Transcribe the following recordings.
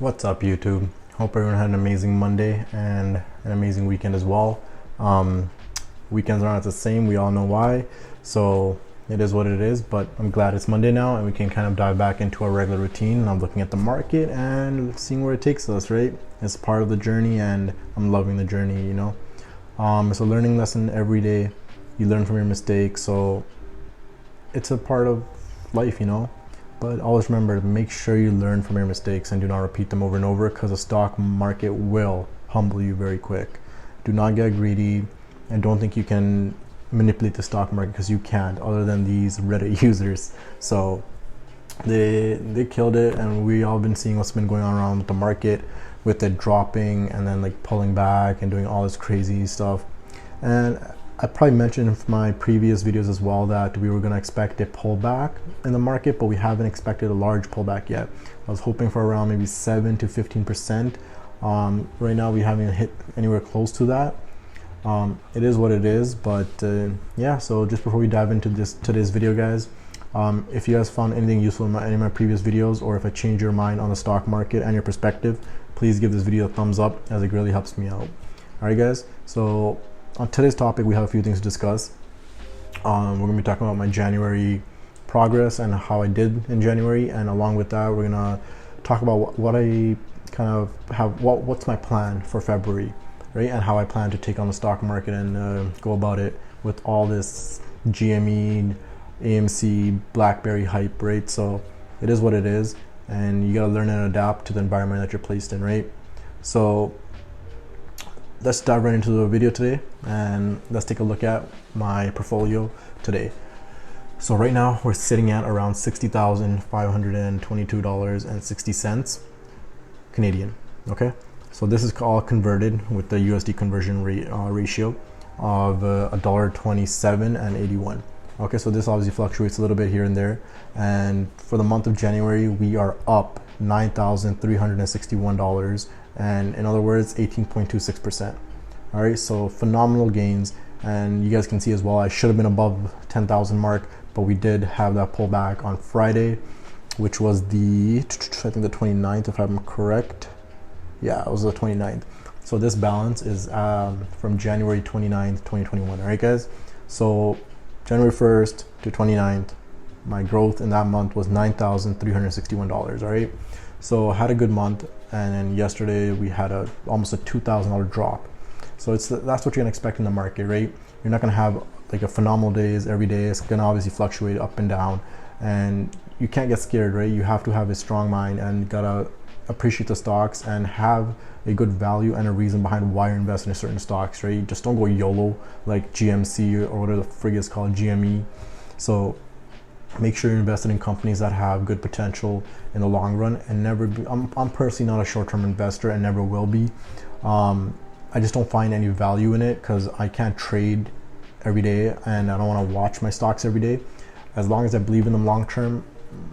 What's up, YouTube? Hope everyone had an amazing Monday and an amazing weekend as well. Weekends aren't the same, we all know why, so it is what it is, but I'm glad it's Monday now and we can kind of dive back into our regular routine. I'm looking at the market and seeing where it takes us, right? It's part of the journey and I'm loving the journey, you know? It's a learning lesson every day. You learn from your mistakes, so it's a part of life, you know? But always remember to make sure you learn from your mistakes and do not repeat them over and over, because the stock market will humble you very quick. Do not get greedy and don't think you can manipulate the stock market, because you can't, other than these Reddit users. So they killed it, and we all been seeing what's been going on around with the market, with it dropping and then like pulling back and doing all this crazy stuff. And I probably mentioned in my previous videos as well that we were going to expect a pullback in the market, but we haven't expected a large pullback yet. I was hoping for around maybe 7 to 15%. Right now we haven't hit anywhere close to that. It is what it is, but yeah, so just before we dive into today's video, guys, if you guys found anything useful in any of my previous videos, or if I changed your mind on the stock market and your perspective, please give this video a thumbs up, as it really helps me out. Alright guys, so on today's topic we have a few things to discuss. We're going to be talking about my January progress and how I did in January, and along with that we're going to talk about what I kind of have, what's my plan for February, right, and how I plan to take on the stock market and go about it with all this GME, AMC, BlackBerry hype, right? So it is what it is, and you got to learn and adapt to the environment that you're placed in, right? So let's dive right into the video today and let's take a look at my portfolio today. So right now we're sitting at around $60,522.60 Canadian. Okay, so this is all converted with the USD conversion ratio of $1.27 and 81. Okay, so this obviously fluctuates a little bit here and there, and for the month of January we are up $9,361, and in other words 18.26%. all right, so phenomenal gains. And you guys can see as well, I should have been above 10,000 mark, but we did have that pullback on Friday, which was the, I think the 29th, if I'm correct. Yeah, it was the 29th. So this balance is from January 29th 2021. All right guys, so January 1st to 29th, my growth in that month was $9,361. all right, so I had a good month. And then yesterday we had almost a $2,000 drop. So that's what you're gonna expect in the market, right? You're not gonna have like a phenomenal days every day. It's gonna obviously fluctuate up and down, and you can't get scared, right? You have to have a strong mind and gotta appreciate the stocks and have a good value and a reason behind why you're investing in certain stocks, right? Just don't go YOLO like GMC or whatever the frig is called, GME. So make sure you're invested in companies that have good potential in the long run, and never be, I'm personally not a short-term investor and never will be. I just don't find any value in it because I can't trade every day and I don't want to watch my stocks every day. As long as I believe in them long term,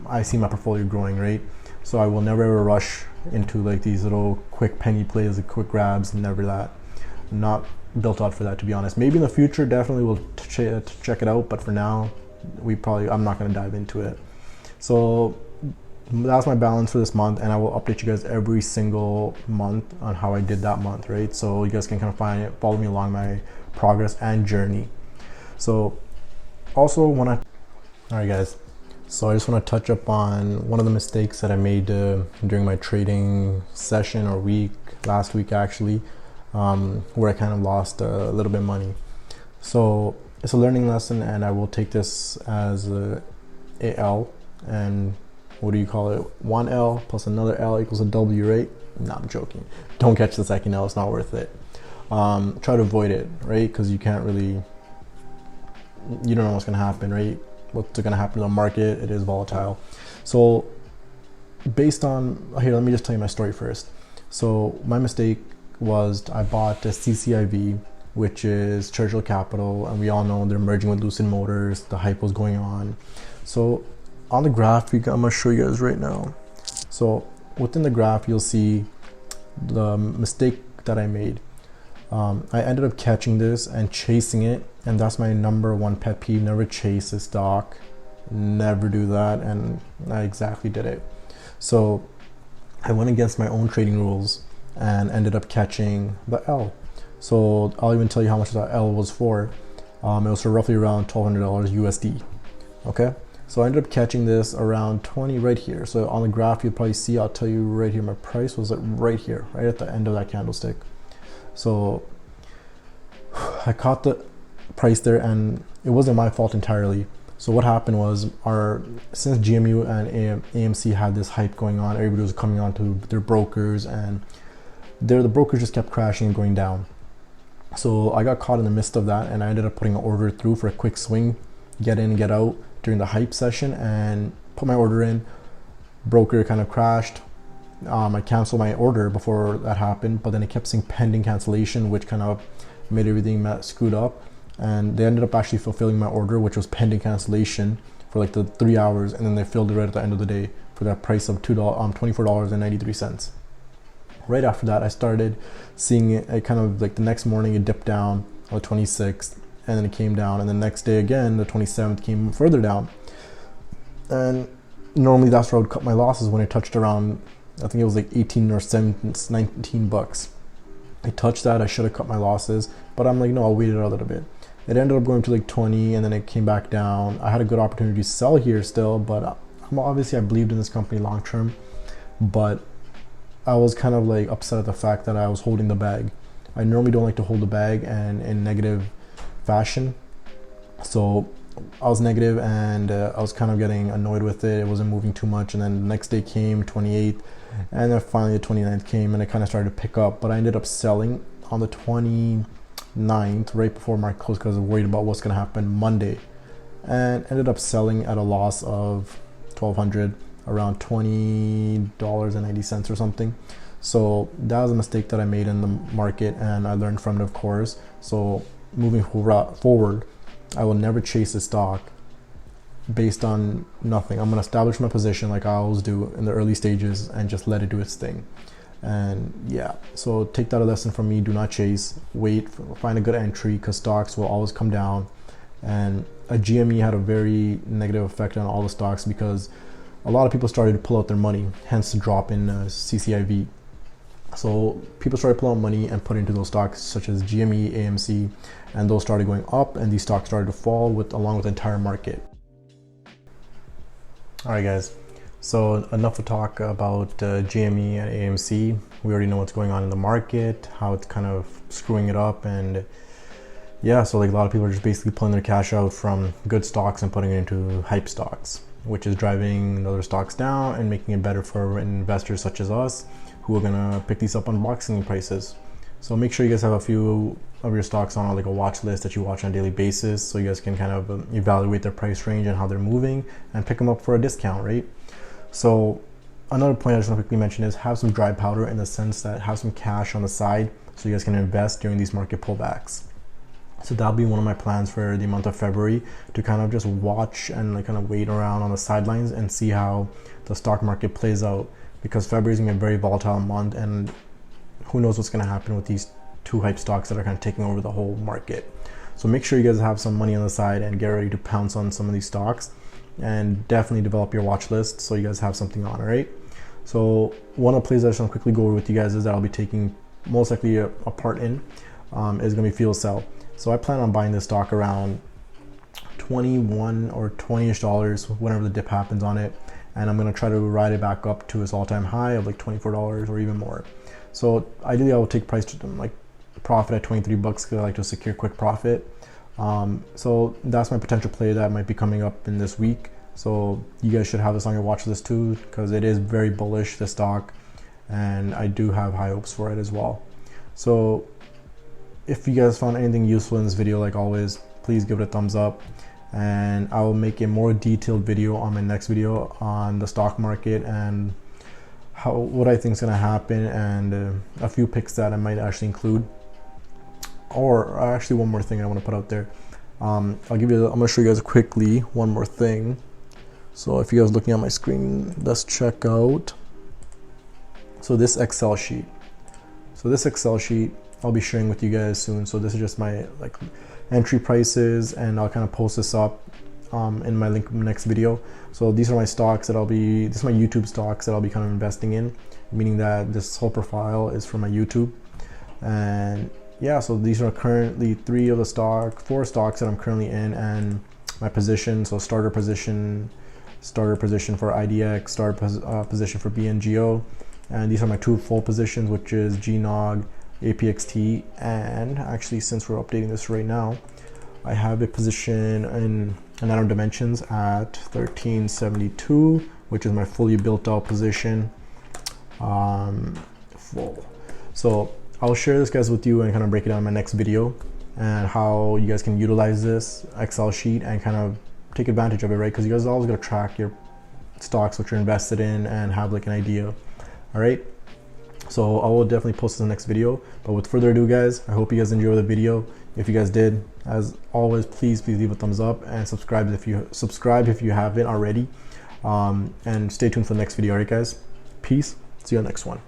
I see my portfolio growing, right? So I will never ever rush into like these little quick penny plays, the quick grabs, never that. I'm not built out for that, to be honest. Maybe in the future definitely will check it out, but for now I'm not going to dive into it. So that's my balance for this month, and I will update you guys every single month on how I did that month, right? So you guys can kind of follow me along my progress and journey. So also all right guys, so I just want to touch up on one of the mistakes that I made during my trading session or last week actually, where I kind of lost a little bit of money. So it's a learning lesson, and I will take this as a L, and what do you call it? One L plus another L equals a W, right? No, I'm joking. Don't catch the second L, it's not worth it. Try to avoid it, right? Because you can't really, you don't know what's gonna happen, right? What's gonna happen to the market, it is volatile. So based on, here, let me just tell you my story first. So my mistake was I bought a CCIV, which is Churchill Capital, and we all know they're merging with Lucid Motors. The hype was going on. So on the graph, I'm gonna show you guys right now. So within the graph, you'll see the mistake that I made. I ended up catching this and chasing it, and that's my number one pet peeve. Never chase a stock, never do that, and I exactly did it. So I went against my own trading rules and ended up catching the L. So I'll even tell you how much that L was for. It was for roughly around $1,200 USD. Okay, so I ended up catching this around 20 right here. So on the graph, you'll probably see, I'll tell you right here, my price was like right here, right at the end of that candlestick. So I caught the price there, and it wasn't my fault entirely. So what happened was, since GMU and AMC had this hype going on, everybody was coming on to their brokers, and the brokers just kept crashing and going down. So I got caught in the midst of that, and I ended up putting an order through for a quick swing, get in, get out during the hype session, and put my order in. Broker kind of crashed. I canceled my order before that happened, but then it kept saying pending cancellation, which kind of made everything screwed up. And they ended up actually fulfilling my order, which was pending cancellation, for like the 3 hours, and then they filled it right at the end of the day for that price of $24.93. Right after that, I started seeing it kind of like the next morning, it dipped down on the 26th, and then it came down, and the next day again, the 27th, came further down. And normally that's where I would cut my losses when it touched around, I think it was like 18 or 19 bucks. I touched that, I should have cut my losses, but I'm like, no, I'll wait it out a little bit. It ended up going to like 20, and then it came back down. I had a good opportunity to sell here still, but I believed in this company long term, but I was kind of like upset at the fact that I was holding the bag. I normally don't like to hold the bag and in negative fashion. So I was negative, and I was kind of getting annoyed with it. It wasn't moving too much, and then the next day came, 28th, and then finally the 29th came, and it kind of started to pick up, but I ended up selling on the 29th, right before market close, because I was worried about what's going to happen Monday, and ended up selling at a loss of $1,200, around $20.90 or something. So that was a mistake that I made in the market, and I learned from it, of course. So moving forward, I will never chase a stock based on nothing. I'm going to establish my position like I always do in the early stages and just let it do its thing. And yeah, so take that a lesson from me. Do not chase, wait, find a good entry, because stocks will always come down. And a GME had a very negative effect on all the stocks, because a lot of people started to pull out their money, hence the drop in CCIV. So people started pulling out money and put into those stocks such as GME, AMC, and those started going up, and these stocks started to fall along with the entire market. All right, guys. So enough to talk about GME and AMC. We already know what's going on in the market, how it's kind of screwing it up, and yeah, so like a lot of people are just basically pulling their cash out from good stocks and putting it into hype stocks, which is driving other stocks down and making it better for investors such as us, who are gonna pick these up on boxing prices. So make sure you guys have a few of your stocks on like a watch list that you watch on a daily basis, so you guys can kind of evaluate their price range and how they're moving and pick them up for a discount, right? So another point I just want to quickly mention is have some dry powder, in the sense that have some cash on the side so you guys can invest during these market pullbacks. So that'll be one of my plans for the month of February, to kind of just watch and like kind of wait around on the sidelines and see how the stock market plays out, because February is gonna be a very volatile month, and who knows what's gonna happen with these two hype stocks that are kind of taking over the whole market. So make sure you guys have some money on the side and get ready to pounce on some of these stocks, and definitely develop your watch list so you guys have something on, all right? So one of the plays I just want to quickly go over with you guys is that I'll be taking most likely a part in is gonna be FuelCell. So I plan on buying this stock around 21 or 20-ish dollars whenever the dip happens on it, and I'm gonna try to ride it back up to its all-time high of like $24 or even more. So ideally I will take price to like profit at 23 bucks, because I like to secure quick profit. So that's my potential play that might be coming up in this week. So you guys should have this on your watch list too, because it is very bullish, the stock, and I do have high hopes for it as well. So if you guys found anything useful in this video, like always, please give it a thumbs up, and I will make a more detailed video on my next video on the stock market and what I think is going to happen, and a few picks that I might actually include. Or actually one more thing I want to put out there. I'm going to show you guys quickly one more thing. So if you guys are looking at my screen, let's check out. So this Excel sheet. I'll be sharing with you guys soon. So this is just my like entry prices, and I'll kind of post this up in my next video. So these are my stocks that this is my YouTube stocks that I'll be kind of investing in, meaning that this whole profile is from my YouTube. And yeah, so these are currently four stocks that I'm currently in, and my position. So starter position for IDX, position for BNGO, and these are my 2 full positions, which is GNOG, APXT, and actually, since we're updating this right now, I have a position in Nano Dimensions at 1372, which is my fully built out position, full. So I'll share this, guys, with you and kind of break it down in my next video, and how you guys can utilize this Excel sheet and kind of take advantage of it, right? Because you guys are always going to track your stocks which you're invested in and have like an idea. All right, so I will definitely post this in the next video, but with further ado, guys, I hope you guys enjoyed the video. If you guys did, as always, please leave a thumbs up and subscribe if you haven't already, and stay tuned for the next video. All right, guys, peace, see you on the next one.